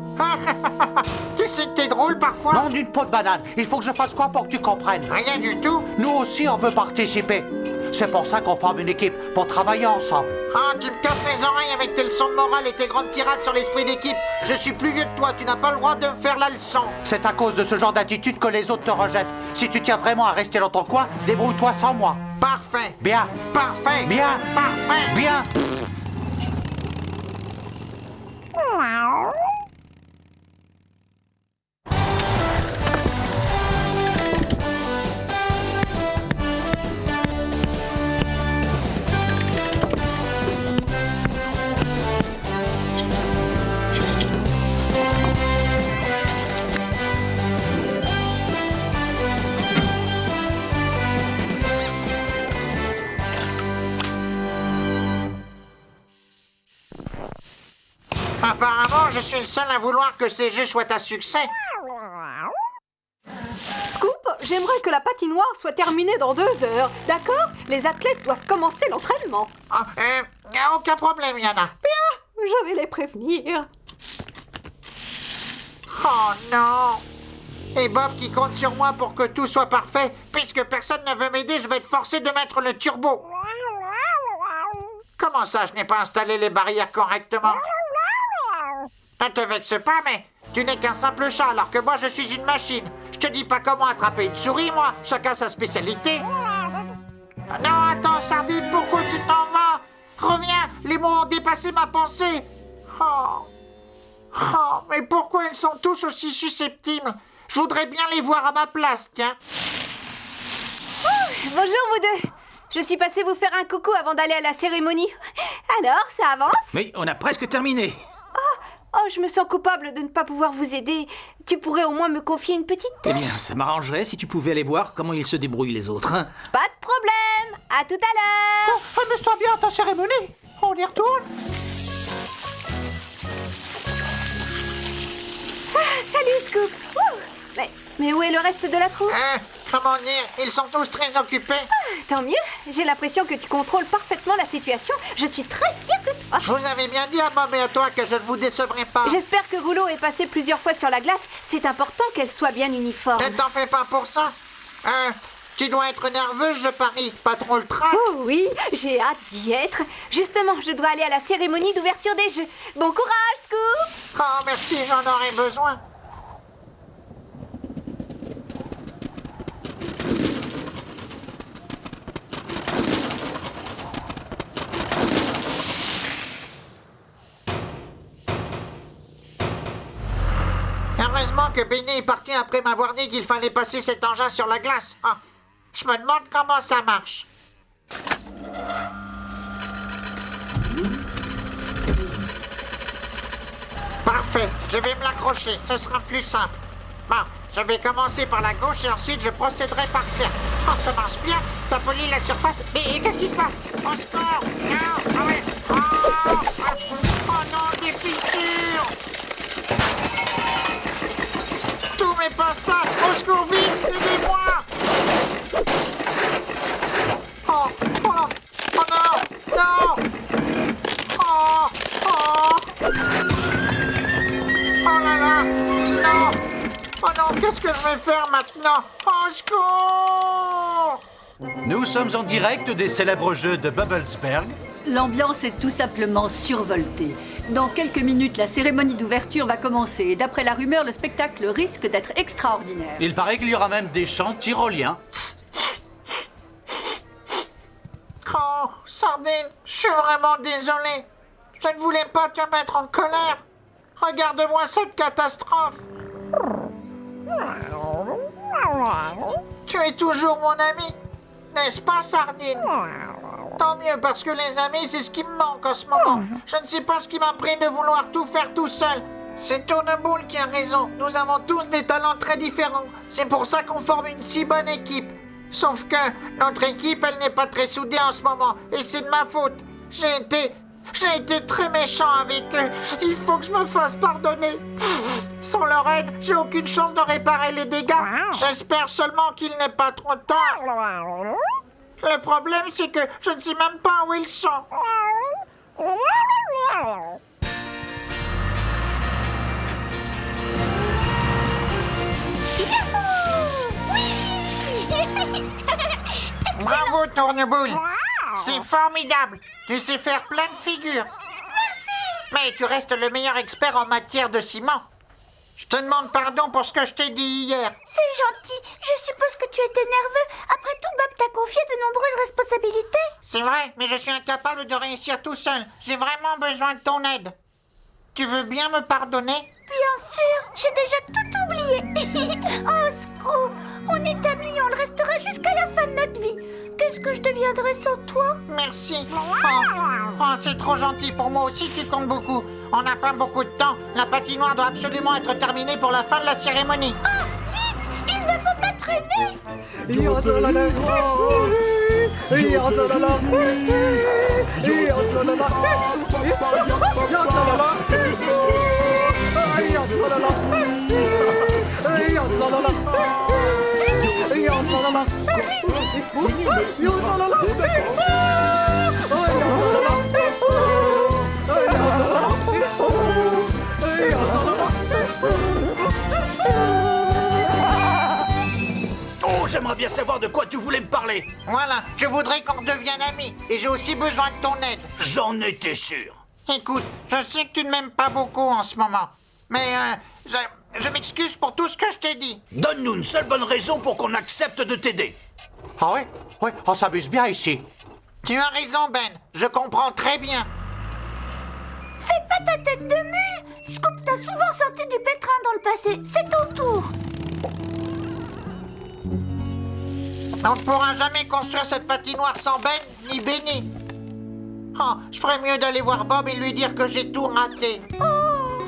Tu sais que t'es drôle parfois? Non, d'une peau de banane. Il faut que je fasse quoi pour que tu comprennes? Rien du tout. Nous aussi, on veut participer. C'est pour ça qu'on forme une équipe, pour travailler ensemble. Ah, tu me casses les oreilles avec tes leçons de morale et tes grandes tirades sur l'esprit d'équipe. Je suis plus vieux que toi, tu n'as pas le droit de me faire la leçon. C'est à cause de ce genre d'attitude que les autres te rejettent. Si tu tiens vraiment à rester dans ton coin, débrouille-toi sans moi. Parfait. Bien. Parfait. Bien. Parfait. Bien. Apparemment, je suis le seul à vouloir que ces jeux soient un succès. Scoop, j'aimerais que la patinoire soit terminée dans 2 heures, d'accord? Les athlètes doivent commencer l'entraînement. Ah, aucun problème, Yana. Bien, je vais les prévenir. Oh non! Et Bob qui compte sur moi pour que tout soit parfait. Puisque personne ne veut m'aider, je vais être forcé de mettre le turbo. Comment ça, je n'ai pas installé les barrières correctement? Ne te vexe pas, mais tu n'es qu'un simple chat, alors que moi, je suis une machine. Je te dis pas comment attraper une souris, moi. Chacun sa spécialité. Non, attends, Sardine, pourquoi tu t'en vas? Reviens, les mots ont dépassé ma pensée. Oh, mais pourquoi ils sont tous aussi susceptibles? Je voudrais bien les voir à ma place, tiens. Bonjour vous deux. Je suis passée vous faire un coucou avant d'aller à la cérémonie. Alors, ça avance? Oui, on a presque terminé. Oh, je me sens coupable de ne pas pouvoir vous aider. Tu pourrais au moins me confier une petite Eh tâche? bien, ça m'arrangerait si tu pouvais aller voir comment ils se débrouillent les autres. Hein. Pas de problème. À tout à l'heure. Amuse-toi bien à ta cérémonie. On y retourne. Ah, salut Scoop. Ouh, mais Mais où est le reste de la troupe? Comment dire? Ils sont tous très occupés. Tant mieux, j'ai l'impression que tu contrôles parfaitement la situation. Je suis très fière de toi. Je vous avais bien dit à Bob et à toi que je ne vous décevrai pas. J'espère que Rouleau est passé plusieurs fois sur la glace. C'est important qu'elle soit bien uniforme. Ne t'en fais pas pour ça. Tu dois être nerveuse, je parie. Pas trop le trac. Oh oui, j'ai hâte d'y être. Justement, je dois aller à la cérémonie d'ouverture des Jeux. Bon courage, Scoop! Oh, merci, j'en aurais besoin. Heureusement que Benny est parti après m'avoir dit qu'il fallait passer cet engin sur la glace. Ah, je me demande comment ça marche. Parfait, je vais me l'accrocher, ce sera plus simple. Bon, je vais commencer par la gauche et ensuite je procéderai par cercle. Oh, ça marche bien, ça polie la surface. Mais qu'est-ce qui se passe? Au secours! Non! Ah ouais! Oh non, des fissures! Tout mes passages! Au secours, vite! Aidez-moi! Oh non! Non! Oh là là! Non! Oh non, qu'est-ce que je vais faire maintenant? Au secours! Nous sommes en direct des célèbres jeux de Bubblesberg. L'ambiance est tout simplement survoltée. Dans quelques minutes, la cérémonie d'ouverture va commencer. Et d'après la rumeur, le spectacle risque d'être extraordinaire. Il paraît qu'il y aura même des chants tyroliens. Oh, Sardine, je suis vraiment désolé. Je ne voulais pas te mettre en colère. Regarde-moi cette catastrophe. Tu es toujours mon ami, n'est-ce pas, Sardine? Tant mieux, parce que les amis, c'est ce qui me manque en ce moment. Je ne sais pas ce qui m'a pris de vouloir tout faire tout seul. C'est Tourneboule qui a raison. Nous avons tous des talents très différents. C'est pour ça qu'on forme une si bonne équipe. Sauf que notre équipe, elle n'est pas très soudée en ce moment. Et c'est de ma faute. J'ai été très méchant avec eux. Il faut que je me fasse pardonner. Sans leur aide, j'ai aucune chance de réparer les dégâts. J'espère seulement qu'il n'est pas trop tard. Le problème, c'est que je ne sais même pas où ils sont. Bravo, Tourneboule. C'est formidable. Tu sais faire plein de figures. Merci. Mais tu restes le meilleur expert en matière de ciment. Je te demande pardon pour ce que je t'ai dit hier. C'est gentil. Je suppose que tu étais nerveux. Après tout, Bob t'a confié de nombreuses responsabilités. C'est vrai, mais je suis incapable de réussir tout seul. J'ai vraiment besoin de ton aide. Tu veux bien me pardonner? Bien sûr, j'ai déjà tout oublié. Oh, Scoop, on est amis et on le restera jusqu'à la fin de notre vie. Qu'est-ce que je deviendrais sans toi? Merci. Oh, c'est trop gentil. Pour moi aussi, tu comptes beaucoup. On n'a pas beaucoup de temps. La patinoire doit absolument être terminée pour la fin de la cérémonie. Oh, vite! Il ne faut pas traîner! Oh, j'aimerais bien savoir de quoi tu voulais me parler. Voilà, je voudrais qu'on devienne amis. Et j'ai aussi besoin de ton aide. J'en étais sûr. Écoute, je sais que tu ne m'aimes pas beaucoup en ce moment. Mais je m'excuse pour tout ce que je t'ai dit. Donne-nous une seule bonne raison pour qu'on accepte de t'aider. Ah ouais? Ouais, on s'amuse bien ici. Tu as raison, Ben. Je comprends très bien. Fais pas ta tête de mule! Scoop t'a souvent sorti du pétrin dans le passé. C'est ton tour. On ne pourra jamais construire cette patinoire sans Ben ni Benny. Oh, je ferais mieux d'aller voir Bob et lui dire que j'ai tout raté. Oh,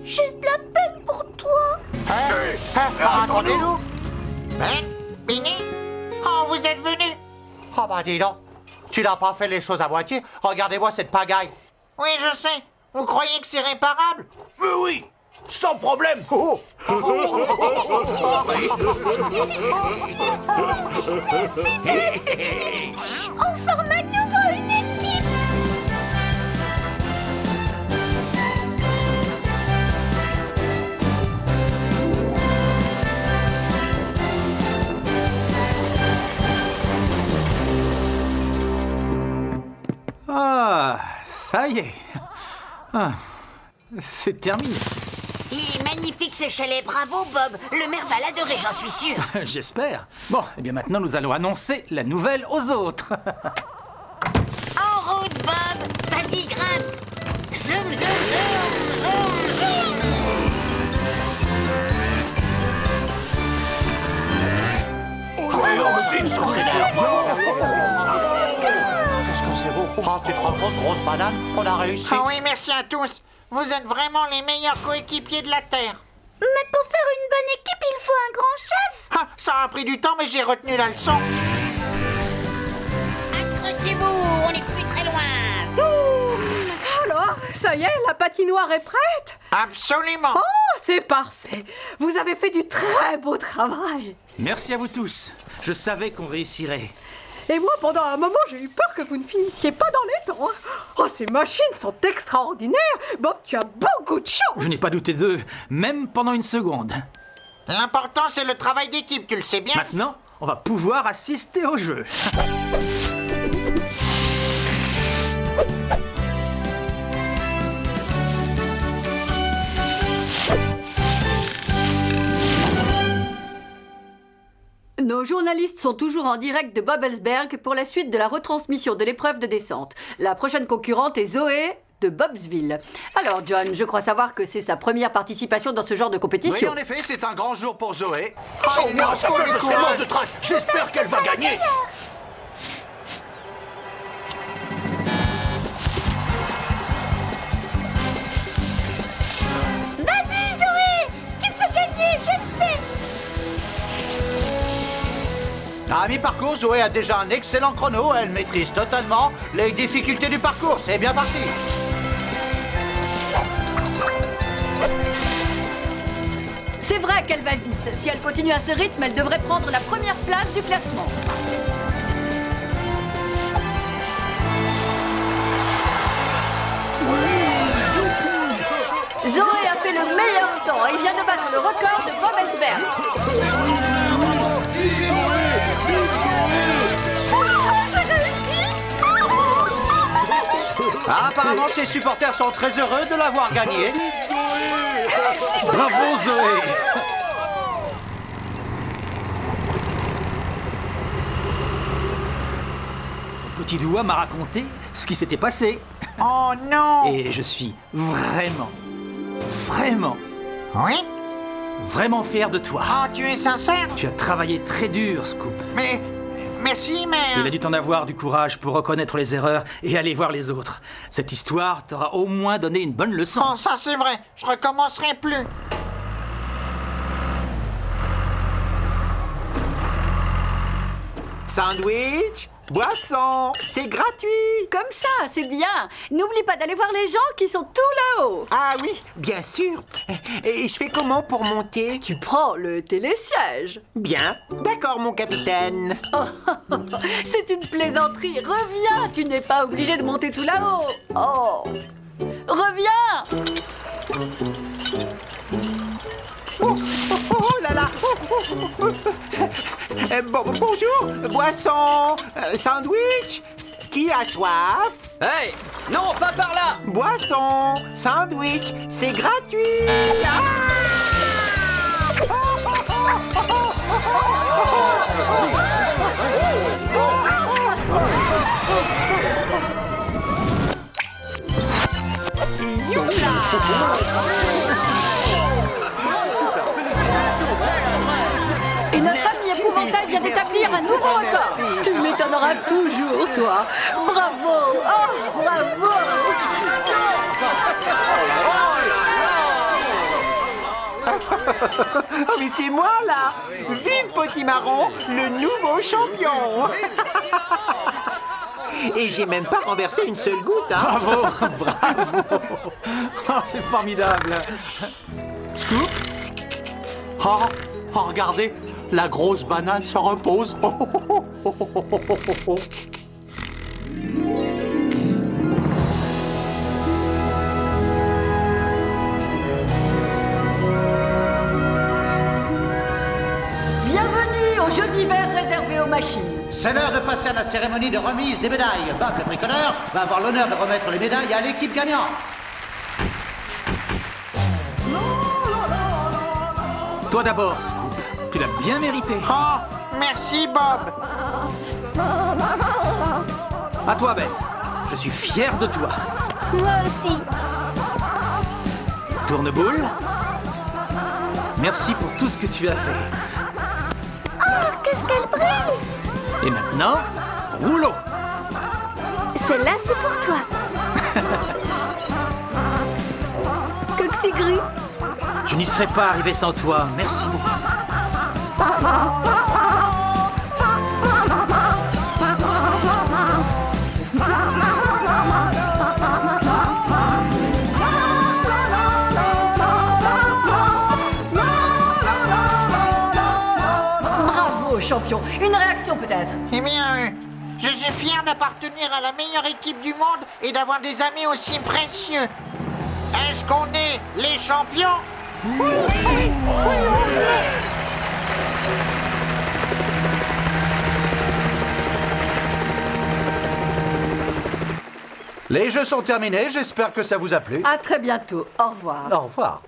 j'ai de la peine pour toi. Attendez-nous. Ben? Benny? Oh, vous êtes venus? Oh bah dis donc, tu n'as pas fait les choses à moitié. Regardez-moi cette pagaille. Oui, je sais. Vous croyez que c'est réparable? Mais oui, Sans problème. Oh, On forme à nouveau une équipe. Ah, ça y est. Ah, c'est terminé. Il est magnifique ce chalet, bravo Bob. Le maire va l'adorer, j'en suis sûr. J'espère. Bon, et bien maintenant nous allons annoncer la nouvelle aux autres. En route Bob, vas-y grimpe. Zoom, zoom, zoom, zoom, zoom. ouais, on s'il s'en Qu'est-ce que c'est beau. Oh, tu te rends compte, grosse banane, on a réussi. Ah oui, merci à tous. Vous êtes vraiment les meilleurs coéquipiers de la Terre. Mais pour faire une bonne équipe, il faut un grand chef. Ah, ça a pris du temps, mais j'ai retenu la leçon. Accrochez-vous, on n'est plus très loin. Alors, ça y est, la patinoire est prête? Absolument. Oh, c'est parfait. Vous avez fait du très beau travail. Merci à vous tous. Je savais qu'on réussirait. Et moi, pendant un moment, j'ai eu peur que vous ne finissiez pas dans les temps. Oh, ces machines sont extraordinaires. Bob, tu as beaucoup de chance. Je n'ai pas douté d'eux, même pendant une seconde. L'important, c'est le travail d'équipe, tu le sais bien. Maintenant, on va pouvoir assister au jeu. Nos journalistes sont toujours en direct de Bobblesberg pour la suite de la retransmission de l'épreuve de descente. La prochaine concurrente est Zoé de Bobsville. Alors John, je crois savoir que c'est sa première participation dans ce genre de Oui, compétition. en effet, c'est un grand jour pour Zoé. Oh, moi, ça fait je mort de trac. J'espère qu'elle va gagner. Vas-y, Zoé. Tu peux gagner, je le sais. À mi-parcours, Zoé a déjà un excellent chrono. Elle maîtrise totalement les difficultés du parcours. C'est bien parti. C'est vrai qu'elle va vite. Si elle continue à ce rythme, elle devrait prendre la première place du classement. Zoé a fait le meilleur temps et vient de battre le record de Bobblesberg. Ah, apparemment, ses supporters sont très heureux de l'avoir gagné. Bravo Zoé. Petit doigt m'a raconté ce qui s'était passé. Oh non. Et je suis vraiment Oui. fier de toi. Oh, tu es sincère. Tu as travaillé très dur, Scoop. Mais... Merci, mais... Il a dû t'en avoir du courage pour reconnaître les erreurs et aller voir les autres. Cette histoire t'aura au moins donné une bonne leçon. Oh, ça c'est vrai. Je recommencerai plus. Sandwich, boisson, c'est gratuit. Comme ça, c'est bien. N'oublie pas d'aller voir les gens qui sont tout là-haut. Ah oui, bien sûr. Et je fais comment pour monter? Tu prends le télésiège. Bien, d'accord mon capitaine. C'est une plaisanterie. Reviens, tu n'es pas obligé de monter tout là-haut. Oh, reviens. Oh là là. Bonjour, boisson, sandwich. Qui a soif? Hey, non, pas par là. Boisson, sandwich, c'est gratuit. Et notre ami épouvantail vient d'établir un nouveau record. Tu m'étonneras toujours, toi. Bravo. Oh, bravo. Oh mais c'est moi là. Vive Potimarron, le nouveau champion. Et j'ai même pas renversé une seule goutte, hein. Bravo. Oh, c'est formidable. Scoop? Oh, oh, regardez, la grosse banane se repose. Oh, oh, oh, oh, oh, oh, oh, oh, oh. Bienvenue au jeu d'hiver réservé aux machines. C'est l'heure de passer à la cérémonie de remise des médailles. Bob le bricoleur va avoir l'honneur de remettre les médailles à l'équipe gagnante. Toi d'abord, Scoop. Tu l'as bien mérité. Oh, merci Bob. À toi, Beth. Je suis fier de toi. Moi aussi. Tourneboule. Merci pour tout ce que tu as fait. Oh, qu'est-ce qu'elle brille! Et maintenant, rouleau. Celle-là, c'est pour toi. Coxigru. Je n'y serais pas arrivé sans toi. Merci beaucoup. Bravo, champion. Une réaction peut-être. Eh bien, je suis fier d'appartenir à la meilleure équipe du monde et d'avoir des amis aussi précieux. Est-ce qu'on est les champions? Les jeux sont terminés, j'espère que ça vous a plu. À très bientôt. Au revoir. Au revoir.